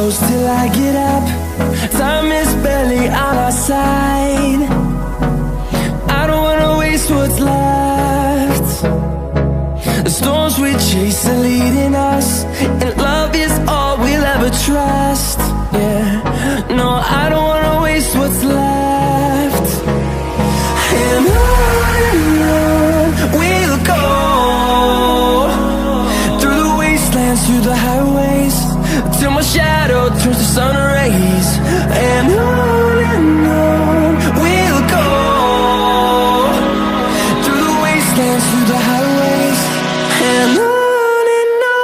close till I get up. Time is barely on our side. I don't wanna waste what's left. The storms we chase are leading us, and love is all we'll ever trust. Yeah, no, I don't wanna waste what's left. And on we'll go, through the wastelands, through the highways, till my shadow turns to sun rays. And on we'll go, through the wastelands, through the highways, and on we'll go.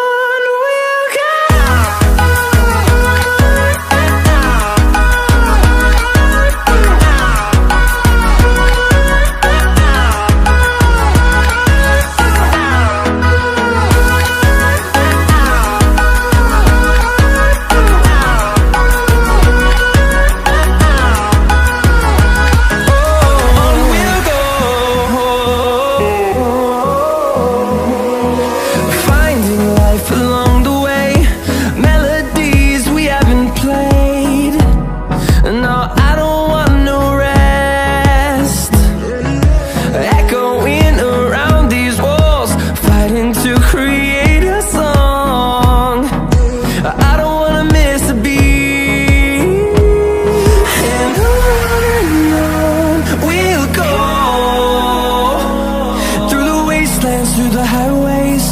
Through the highways,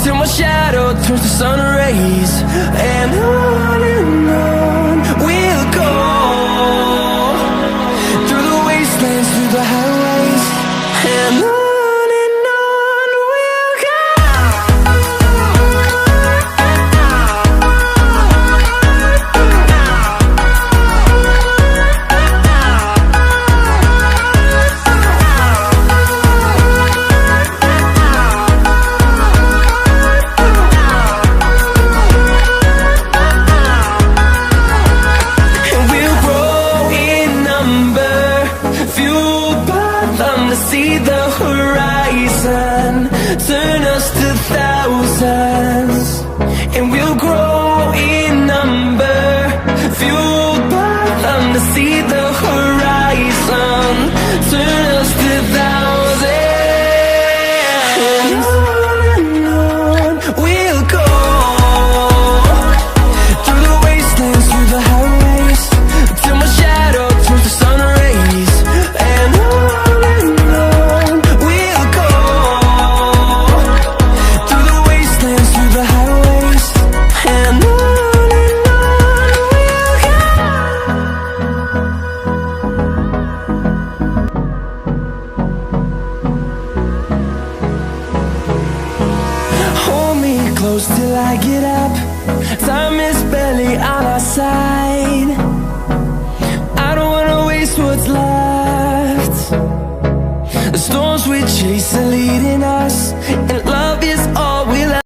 till my shadow turns to sun rays. And on we'll go, through the wastelands, through the highways, and on we'll go. See the horizon, turn us to thousands, and we'll grow in number, fueled by them. To see the horizon, turn us to thousands, and on we'll go, through the wastelands, through the highways, till my shadow turns to sun rays. And close till I get up. Time is barely on our side. I don't wanna waste what's left. The storms we chase are leading us,